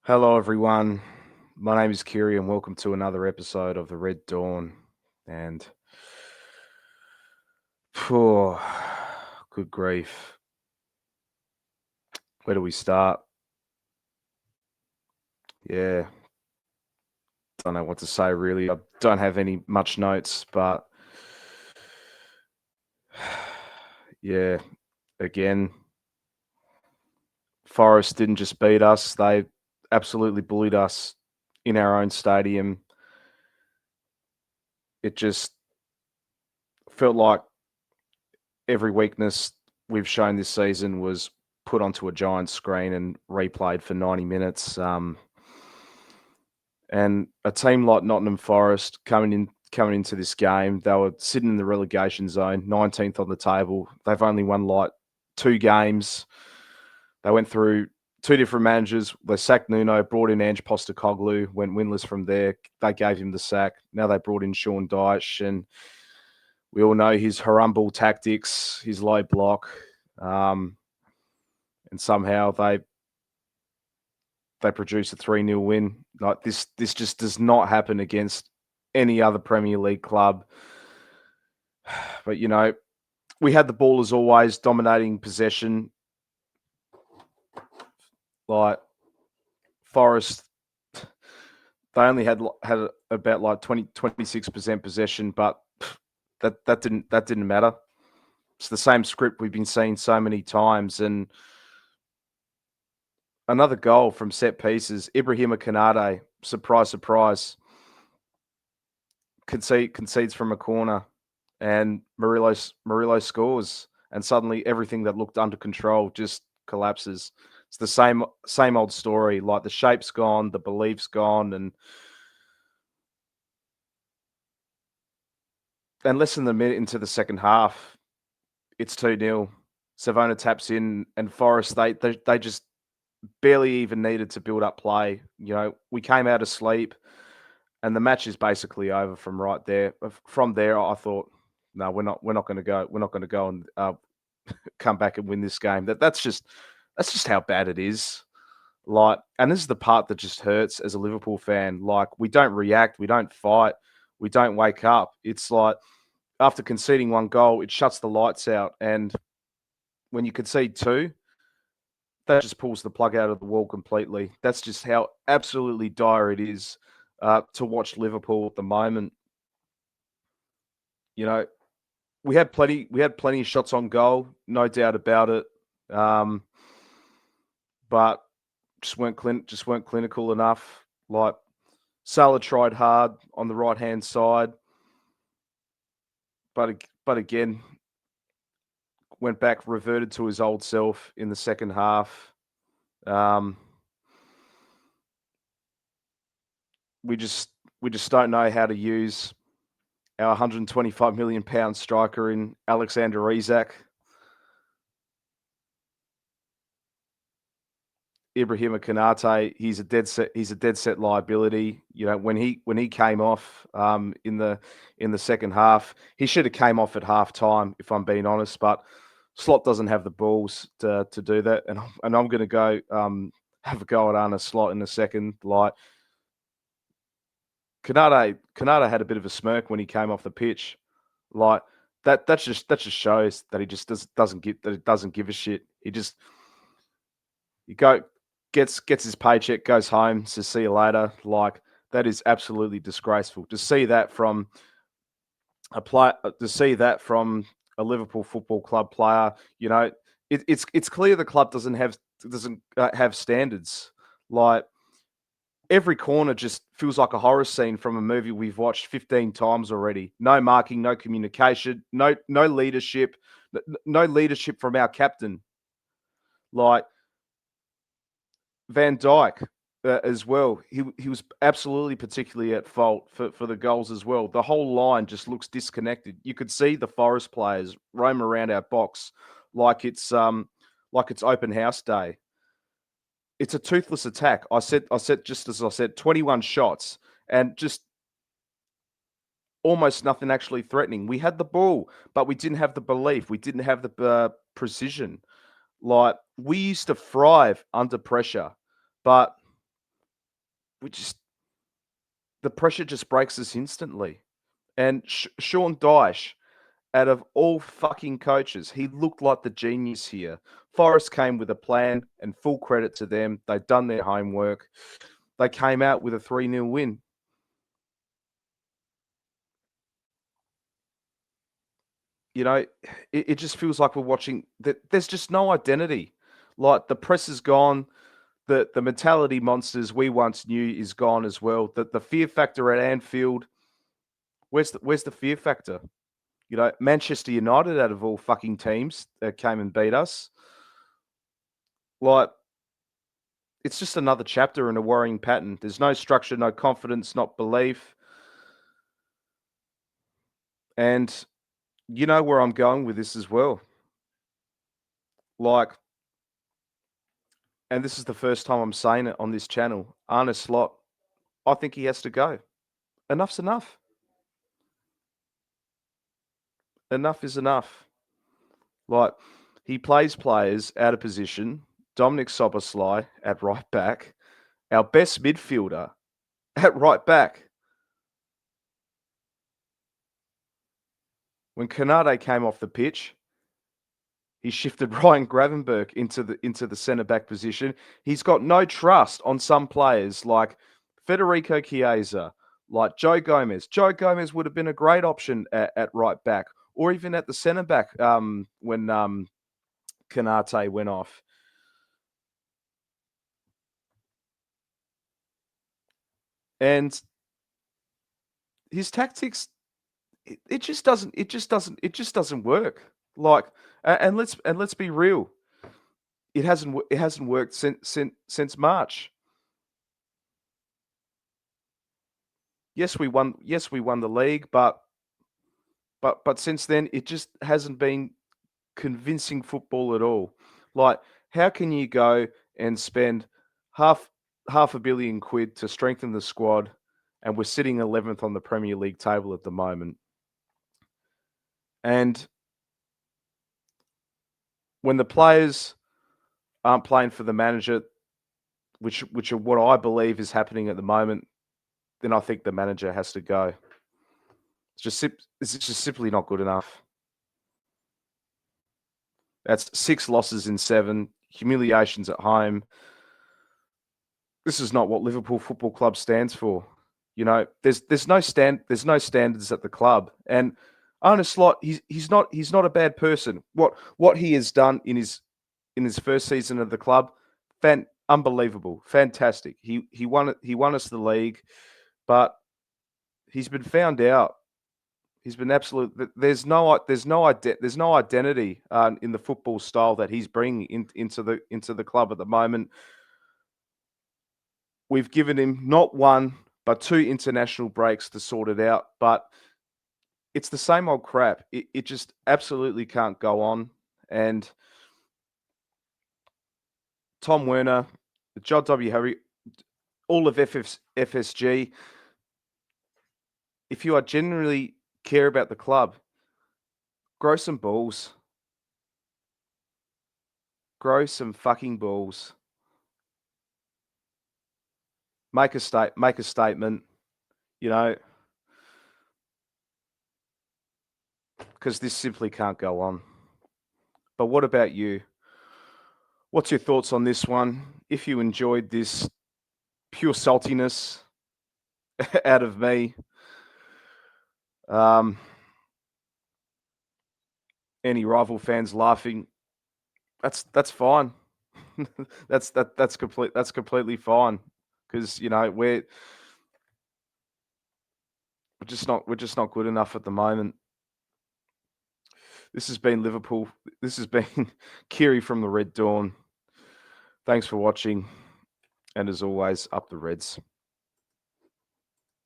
Hello, everyone. My name is Kyri, and welcome to another episode of the Red Dawn. And, phew, good grief. Where do we start? Yeah, don't know what to say really. I don't have any much notes, but yeah, again, Forest didn't just beat us; they absolutely bullied us in our own stadium. It just felt like every weakness we've shown this season was put onto a giant screen and replayed for 90 minutes. And a team like Nottingham Forest coming into this game, they were sitting in the relegation zone, 19th on the table. They've only won like two games. They went through two different managers. They sacked Nuno, brought in Ange Postecoglou, went winless from there. They gave him the sack. Now they brought in Sean Dyche, and we all know his harumble tactics, his low block, and somehow they produce a 3-0 win. Like this just does not happen against any other Premier League club. But we had the ball as always, dominating possession. Like Forest, they only had about like 26% possession, but that didn't matter. It's the same script we've been seeing so many times. And another goal from set pieces, Ibrahim Kanate, surprise, concedes from a corner, and Murillo scores, and suddenly everything that looked under control just collapses. It's the same old story. Like the shape's gone, the belief's gone, and less than a minute into the second half, it's 2-0. Savona taps in, and Forest they just barely even needed to build up play. We came out of sleep, and the match is basically over from right there. From there, I thought, no, we're not going to go. We're not going to go and come back and win this game. That's just how bad it is. Like, and this is the part that just hurts as a Liverpool fan. Like, we don't react, we don't fight, we don't wake up. It's like after conceding one goal, it shuts the lights out, and when you concede two, that just pulls the plug out of the wall completely. That's just how absolutely dire it is to watch Liverpool at the moment. You know, we had plenty of shots on goal, no doubt about it. But just weren't clinical enough. Like Salah tried hard on the right hand side, but again went back, reverted to his old self in the second half. Um, we just don't know how to use our 125 million pound striker in Alexander Isak. Ibrahim Kanate, he's a dead set liability. When he came off in the second half, he should have came off at half time, if I'm being honest. But Slot doesn't have the balls to do that, and I'm going to go have a go at ARNE Slot in a second. Like Kanate had a bit of a smirk when he came off the pitch. Like that just shows that he just doesn't give a shit. He gets his paycheck, goes home, says see you later. Like that is absolutely disgraceful. To see that from a Liverpool Football Club player, it's clear the club doesn't have standards. Like every corner just feels like a horror scene from a movie we've watched 15 times already. No marking, no communication, no leadership, no leadership from our captain. Like Van Dijk as well. He was absolutely particularly at fault for the goals as well. The whole line just looks disconnected. You could see the Forest players roam around our box like it's open house day. It's a toothless attack. I said just as I said, 21 shots and just almost nothing actually threatening. We had the ball, but we didn't have the belief. We didn't have the precision. Like we used to thrive under pressure, but we just the pressure just breaks us instantly. And Sean Dyche, out of all fucking coaches, he looked like the genius here. Forest came with a plan, and full credit to them. They'd done their homework. They came out with a 3-0 win. You know, it just feels like we're watching that. There's just no identity. Like the press is gone. The mentality monsters we once knew is gone as well. The fear factor at Anfield. Where's the fear factor? You know, Manchester United, out of all fucking teams, that came and beat us. Like, it's just another chapter in a worrying pattern. There's no structure, no confidence, not belief. And you know where I'm going with this as well. Like, and this is the first time I'm saying it on this channel. Arne Slot, I think he has to go. Enough's enough. Enough is enough. Like, he plays players out of position. Dominic Soboslai at right back. Our best midfielder at right back. When Kanate came off the pitch, he shifted Ryan Gravenberch into the centre back position. He's got no trust on some players like Federico Chiesa, like Joe Gomez. Joe Gomez would have been a great option at right back, or even at the centre back when Kanate went off. And his tactics, it just doesn't work. Like, and let's be real, it hasn't worked since March. Yes, we won. Yes, we won the league, but since then, it just hasn't been convincing football at all. Like, how can you go and spend half half a billion quid to strengthen the squad, and we're sitting 11th on the Premier League table at the moment? And when the players aren't playing for the manager, which are what I believe is happening at the moment, then I think the manager has to go. It's just simply not good enough. That's 6 losses in 7, humiliations at home. This is not what Liverpool Football Club stands for. You know, there's no standards at the club. And Arne Slot, he's not a bad person. What he has done in his first season of the club, unbelievable, fantastic. He won us the league, but he's been found out. He's been absolute. There's no identity in the football style that he's bringing into the club at the moment. We've given him not one but 2 international breaks to sort it out, but it's the same old crap. It just absolutely can't go on. And Tom Werner, John W. Harry, all of FSG, if you are genuinely care about the club, grow some balls. Grow some fucking balls. Make a statement, you know, because this simply can't go on. But what about you? What's your thoughts on this one? If you enjoyed this pure saltiness out of me, any rival fans laughing, that's fine. That's completely fine, because you know we're just not good enough at the moment. This has been Liverpool. This has been Kyri from the Red Dawn. Thanks for watching, and as always, up the Reds.